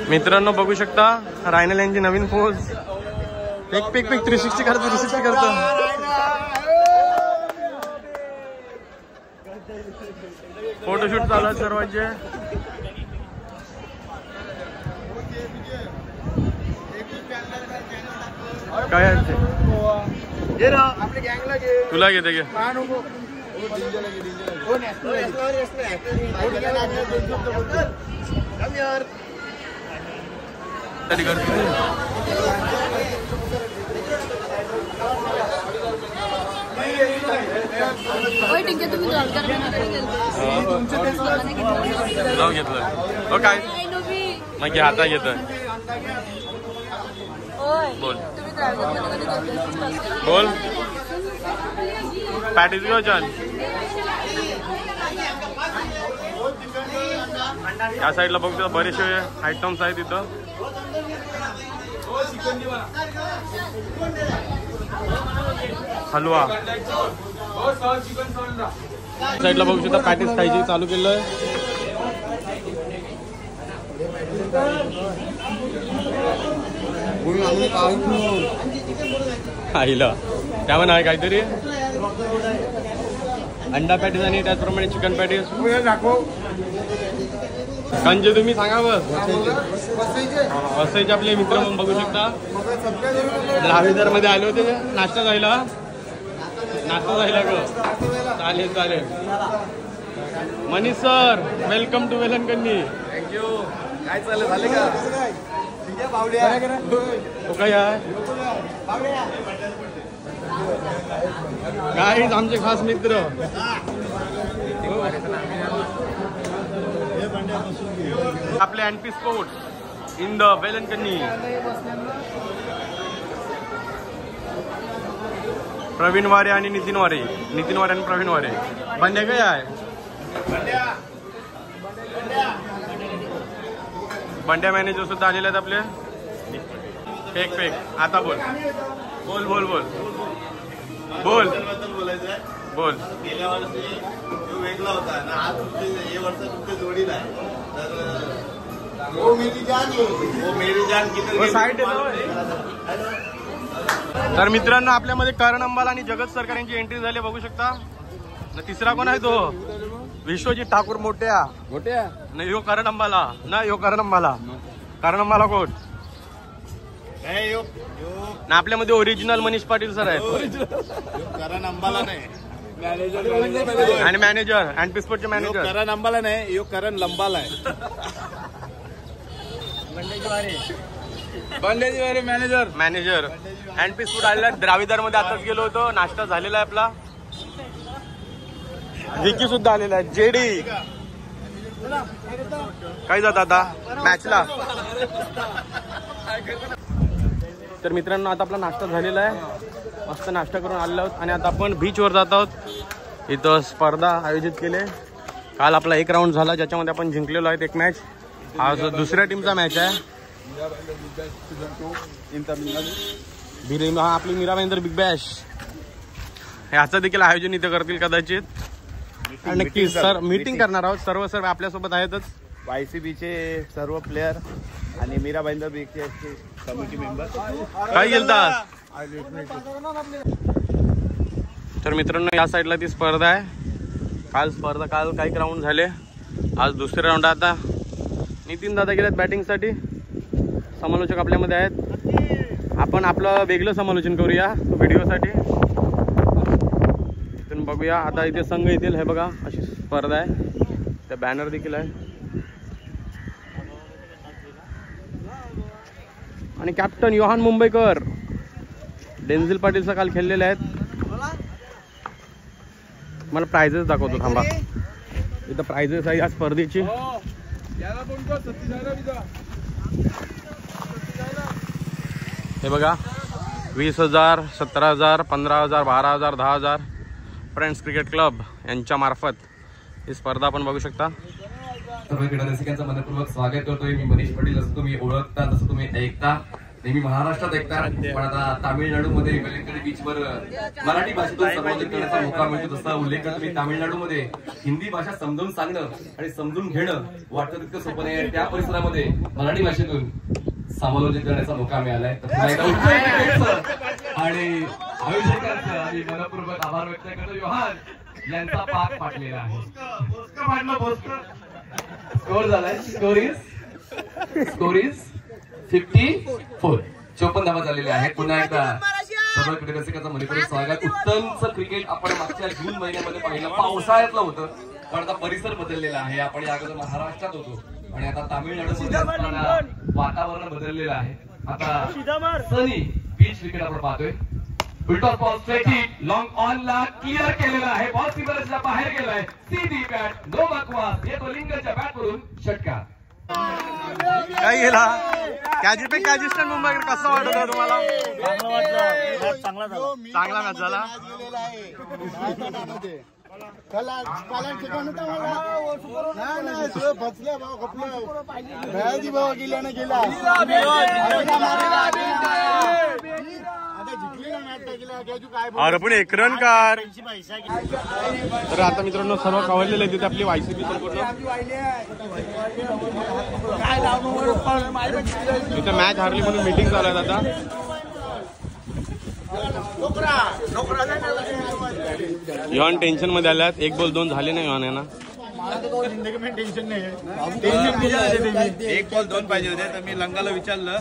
मित्रांनो बघू शकता रायनल यांची नवीन पोज. पिक पिक पिक 360 करतो 360 करतो. फोटोशूट चालू आहे सर्वांचे. काय तुला घेते घे. घेतलं काय मग घे आता घेतोय. बोल बोल पॅटीज घेऊ छान. या साईडला बघतो बरेचसे आयटम्स आहेत इथं. हलवा साईडला बघू शकता पॅटीज खायची चालू केलं. आईला त्यामध्ये आहे काहीतरी अंडा पॅटीस आणि त्याचप्रमाणे चिकन पॅटीस. कंजे तुम्ही सांगा बस. वसईचे आपले मित्र म्हणून बघू शकता. दहावीदार मध्ये आले होते नाश्ता जायला ग. चालेल चालेल. Manish sir welcome to Velankanni. Thank you. काय चाललं झाले का तो काय आहे काय आमचे खास मित्र. आपले NP sports in the Velankanni. Praveen Ware आणि नितीन वारे आणि प्रवीण वारे. बंड्या काय आहे बंड्या मॅनेजर सुद्धा आलेले आहेत आपले. फेक फेक आता बोल बोल बोल बोल बोल बोल. गेल्या वर्षी तो वेगळा होता ना, आज हे वर्ष तुमच्या जोडीला आहे. तर वो मेरी जान किती साईड. तर मित्रांनो आपल्यामध्ये करण अंबाला आणि जगत सरकार यांची एंट्री झाली बघू शकता. तिसरा कोण आहे तो विश्वजित ठाकूर मोठ्या नाही. यो करण अंबाला ना यो करण अंबाला कोण ना. आपल्यामध्ये ओरिजिनल मनीष पाटील सर आहेत. करण अंबाला नाही आणि मॅनेजर अँड पिस्पोर्टचे मॅनेजर. करण अंबाला नाही यो करण लंबाला आहे. बंडेजीवारे मॅनेजर अँड पिस्पोर्ट आलेला. द्राविदार मध्ये आताच गेलो होतो. नाश्ता झालेला आहे आपला. विकी सुद्धा आलेला आहे. जेडी काय जात आता मॅचला. तर मित्रांनो आता आपला नाश्ता झालेला आहे. मस्त नाश्ता करून आलेलो आहोत आणि आता आपण बीचवर जात आहोत. इथं स्पर्धा आयोजित केले. काल आपला एक राऊंड झाला ज्याच्यामध्ये आपण जिंकलेलो आहेत एक मॅच. आज दुसऱ्या टीमचा मॅच आहे. हा आपली मीरा भाईंदर बिग बॅश याचं देखील आयोजन इथं करतील कदाचित. नक्की सर मीटिंग करणार आहोत. सर्व सर आपल्यासोबत आहेतच. YCBचे सर्व प्लेयर आणि मीरा भाईंदर बिग बॅशचे कमिटी मेंबर. काय गेलतात. तर मित्रांनो या साईडला ती स्पर्धा आहे. काल काही राऊंड झाले. आज दुसरे राऊंड. आता नितीन दादा गेलेत बॅटिंगसाठी. समालोचक आपल्यामध्ये आहेत. आपण आपलं वेगळं समालोचन करूया व्हिडिओसाठी. इथून बघूया. आता इथे संघ येतील. हे बघा अशी स्पर्धा आहे. त्या बॅनर देखील आहे. आणि कॅप्टन योहान मुंबईकर डेन्झिल पाटील काल खेळलेले आहेत. मला प्राइजेस दाखवतो थांबा. इथं प्राइजेस आहे या स्पर्धेची. हे बघा 20,000 17,000 15,000 12,000 10,000 फ्रेंड्स क्रिकेट क्लब यांच्या मार्फत ही स्पर्धा आपण बघू शकता. सर्व क्रीडा रसिकांचं मनपूर्वक स्वागत करतोय. मी मनीष पाटील. जसं तुम्ही ओळखता तसं तुम्ही ऐकता नेहमी महाराष्ट्रात ऐकतात पण आता तामिळनाडूमध्ये वेलंकणी बीचवर मराठी भाषेतून संबोधित करण्याचा मोका मिळतो. तसा उल्लेख करतो मी तामिळनाडूमध्ये हिंदी भाषा समजून सांगणं आणि समजून घेणं वाटतं तितकं सोपं नाही. त्या परिसरामध्ये मराठी भाषेतून समालोचन करण्याचा मोका मिळालाय. आणि आयोजकांचं आणि मनपूर्वक आभार व्यक्त करतो. योहान यांचा पाक पाटलेला आहे. स्कोर झालाय. Score is 54. 54 धावा झालेल्या आहेत. पुन्हा एकदा सर्व क्रीडा रसिकांचं मनपूर्वक स्वागत. उत्तमचं क्रिकेट आपण मागच्या जून महिन्यामध्ये पाहिलं, पावसाळ्यातलं होतं, पण आता परिसर बदललेला आहे. आपण या अगोदर महाराष्ट्रात होतो आणि आता तामिळनाडूमध्ये वातावरण बदललेलं आहे. आता सनी बीच क्रिकेट आपण पाहतोय. बिल्टॉस ball straight hit long on ला क्लिअर केलेला आहे. बॉल सीमरच्या बाहेर गेलाय. सीधी बॅट नो बकवास. येतो लिंगच्या बॅट वरून षटकार. काय गेला कॅजी पे कॅजिस्टन मुंबईकडे कसं वाटत होतं तुम्हाला? चांगला मॅच झाला. अरे पण एक रन कार. तर आता मित्रांनो सर्व कवरलेले आहे तिथे आपली वायसीबी संपूर्ण. तिथे मॅच हारली म्हणून मीटिंग चालू आहे आता. योहान टेन्शन मध्ये आल्यात. 1 बॉल 2 झाले नाही योहान यांना. टेन्शन नाही. 1 बॉल 2 पाहिजे होते तर मी लंगाला विचारलं,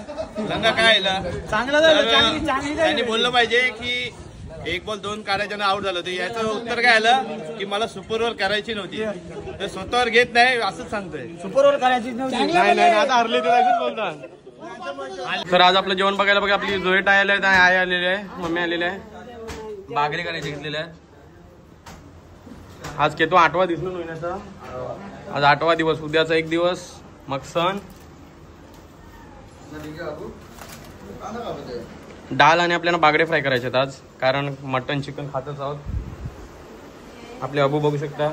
लंगा काय चांगला त्यांनी बोललं पाहिजे की 1 बॉल 2 काढायच्या आउट झालं होतं. याचं उत्तर काय आलं की मला सुपर ओव्हर करायची नव्हती. तर स्वतःवर घेत नाही असंच सांगतोय. सुपर ओव्हर करायची नव्हती. नाही आता हरले ते असंच बोलतात. तर आज आपलं जेवण बघायला बघा आपली जोएट आई आलेली आहे, मम्मी आलेली आहे, बागरी करायची घेतलेली आहे. आज केतो 8वा दिवस महिन्याचा. आज 8वा दिवस. उद्याचा 1 दिवस मग सण. डाळ आणि आपल्याला बागडे फ्राय करायचे आहेत आज, कारण मटन चिकन खातच आहोत. आपले अबू बघू शकता.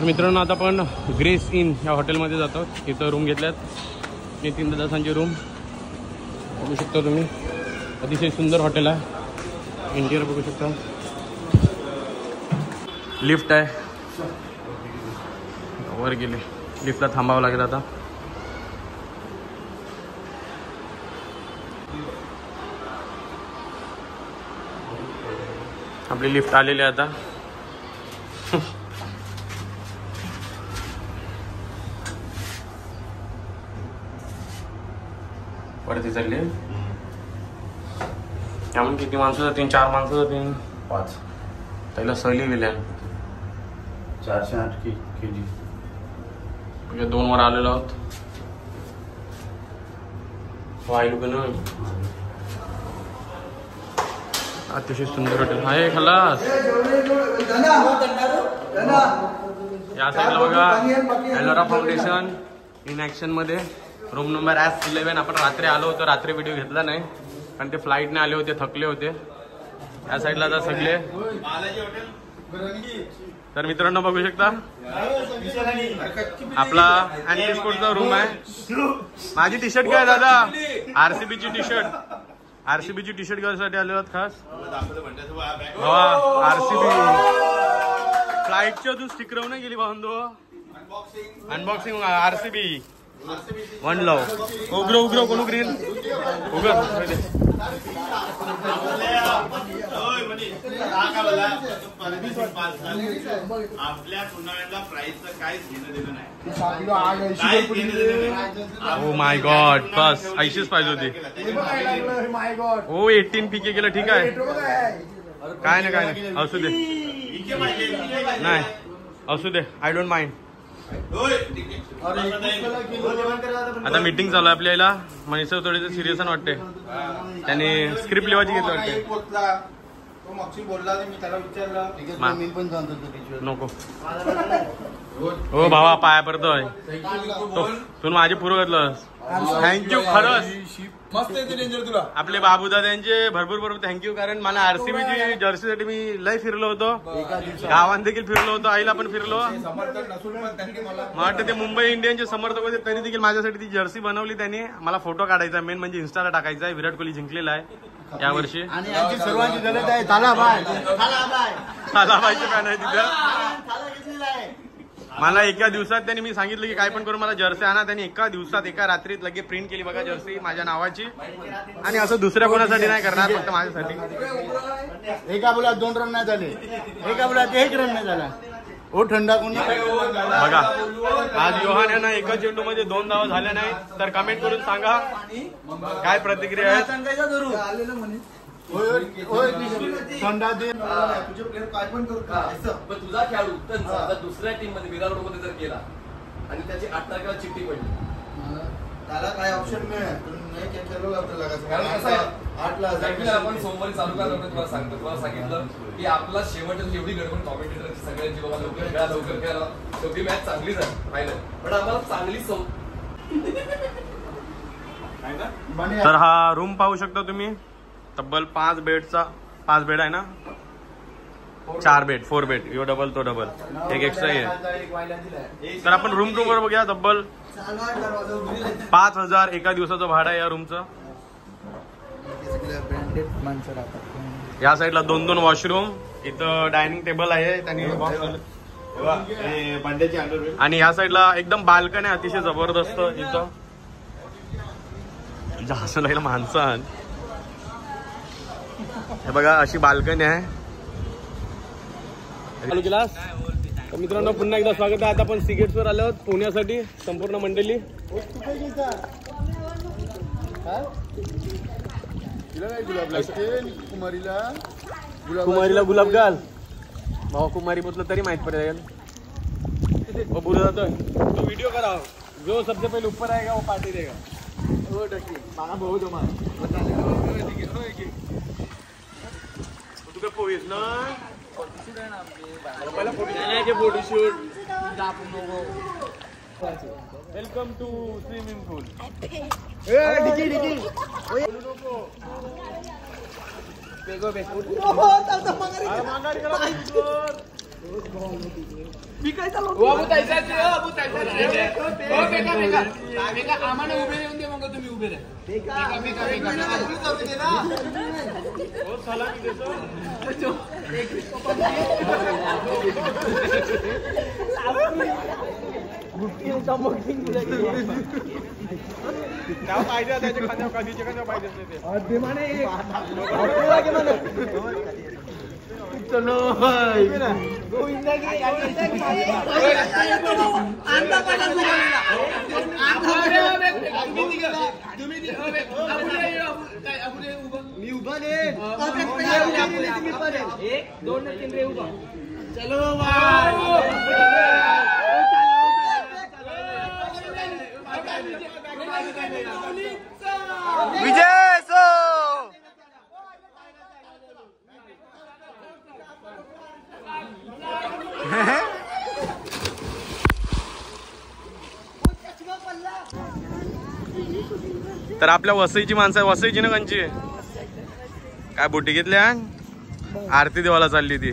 मित्रांनो आता आपण ग्रेस इन या हॉटेलमध्ये जातो. इथं रूम घेतल्यात. नितीन दादांची रूम बघू शकता तुम्ही. अतिशय सुंदर हॉटेल आहे. इंटिरियर बघू शकता. लिफ्ट आहे. वर गेले. लिफ्टला थांबावं लागेल आता. आपली लिफ्ट आलेली आहे आता. वरती चालले. त्यामुळे किती माणसं जातील? 4 माणसं जातील. 5. त्याला सहली गेल्या 408 kg. 2 वर आलेलो आहोत. वायू पण अतिशय सुंदर हॉटेल आहे. खलास या साईडला बघा एलोरा फाउंडेशन इन ऍक्शन मध्ये. Room number S11. आपण रात्री आलो होतो. रात्री व्हिडिओ घेतला नाही कारण ते फ्लाईटने आले होते, थकले होते. या साईडला आता सगळे. तर मित्रांनो बघू शकता आपला अँटी स्पोर्टचा रूम आहे. माझी टी शर्ट काय दादा? आरसीबीची टी शर्ट. आरसीबीची टी शर्ट घ्यायसाठी आले आहोत खास. आरसीबी फ्लाईटच्या तू स्टिकर नाही गेली बांधो. अनबॉक्सिंग आरसीबी 1 लव. उग्र कोण ग्रीन उग्र. आपल्या टुर्नामेंटला प्राइसचं काहीच घेणं देणं नाही. Oh my God. बस 80च पाहिजे होती. हो 18 पीके केलं. ठीक आहे काय नाही असू दे. नाही असू दे. I don't mind. आता मीटिंग चालू आहे आपल्या याला. मनीष थोडे सिरियस वाटते. त्याने स्क्रिप्ट लिहायची घेतली वाटते. नको हो भावा पाया पडतोय. तू माझे पुरं घातलंस. थँक्यू खरंच. मस्त येते डेंजर तुला. आपले बाबूदादांचे भरपूर थँक्यू. कारण मला आरसीबीची जर्सीसाठी मी लय फिरलो होतो, गावात देखील फिरलो होतो, आईला पण फिरलो. समर्थन नसून पण त्यांनी मला वाटतं ते मुंबई इंडियन्सचे समर्थक होते, तरी देखील माझ्यासाठी ती जर्सी बनवली त्यांनी. मला फोटो काढायचा, मेन म्हणजे इन्स्टाला टाकायचा आहे. विराट कोहली जिंकलेला आहे यावर्षी. आणि यांची सर्वांची गरज आहे. थालाबाईचे फॅन आहे तिथं. मला एका दिवसात त्यांनी मी सांगितलं की काय पण करून मला जर्सी आणा. त्यांनी एका दिवसात एका रात्रीत लगे प्रिंट केली बघा जर्सी माझ्या नावाची. आणि असं दुसऱ्या कोणासाठी नाही करणार, फक्त माझ्यासाठी. एका बोलात 2 रन नाही झाले, एका बोलात 1 रन नाही झाला. हो थंडा कोण बघा. आज योहान यांना एका चेंडू मध्ये 2 धावा झाल्या नाही. तर कमेंट करून सांगा काय प्रतिक्रिया आहे. थंडा दे. तुझा खेळाडू दुसऱ्या टीम मध्ये विराट मध्ये जर गेला आणि त्याची 8 तारखेला चिठ्ठी पडली, त्याला काय ऑप्शन मिळेल. आपण सोमवारी चालू करतो. तुम्हाला सांगितलं की आपला शेवटची एवढी गडबड कॉमेंटेटरची सगळ्यांची, बाबा लवकर खेळा. शेवटी मॅच चांगलीच आहे फायनल, पण आम्हाला चांगली तर हा रूम पाहू शकता तुम्ही. तब्बल 5 बेडचा 5 बेड आहे ना, 4 बेड 4 बेड. यो डबल तो डबल, एक एक्स्ट्रा आहे. तर आपण रूम वर बघूया. तब्बल 5,000 एका दिवसाचं भाडं आहे या रूमचं. या साईडला 2 वॉशरूम, इथं डायनिंग टेबल आहे त्यांनी. आणि या साईडला एकदम बाल्कनी आहे अतिशय जबरदस्त. इथं हसून लागलं माणसं. हे बघा अशी बाल्कनी आहे. तर मित्रांनो पुन्हा एकदा स्वागत आहे. आता आपण सिगेट्स वर आलो पुण्यासाठी संपूर्ण मंडळी. कुमारीला गुलाब घाल भाऊ. कुमारी बोतलं तरी माहित पडेल. वो बुरा जातोय तो व्हिडिओ करा. जो सबसे पहिले ऊपर आएगा वो पार्टी देगा. हो टक्की मागा भाऊ तुम्हाला तू काय पोहेस ना. फोटोशूट. वेलकम टू स्विमिंग पूल. मी काय चालू आम्हाला उभे येऊन दे. मग तुम्ही उभे राहा. पाहिजे त्याच्या खांद्यावर कधीच्या खांद्यावर पाहिजे चलो मी उभा दे. 1 2 3 रे उभा. चलो विजय सो. तर आपल्या वसईची माणसं आहे. वसईची ना कंची काय बोटी घेतल्या. आरती देवाला चालली ती.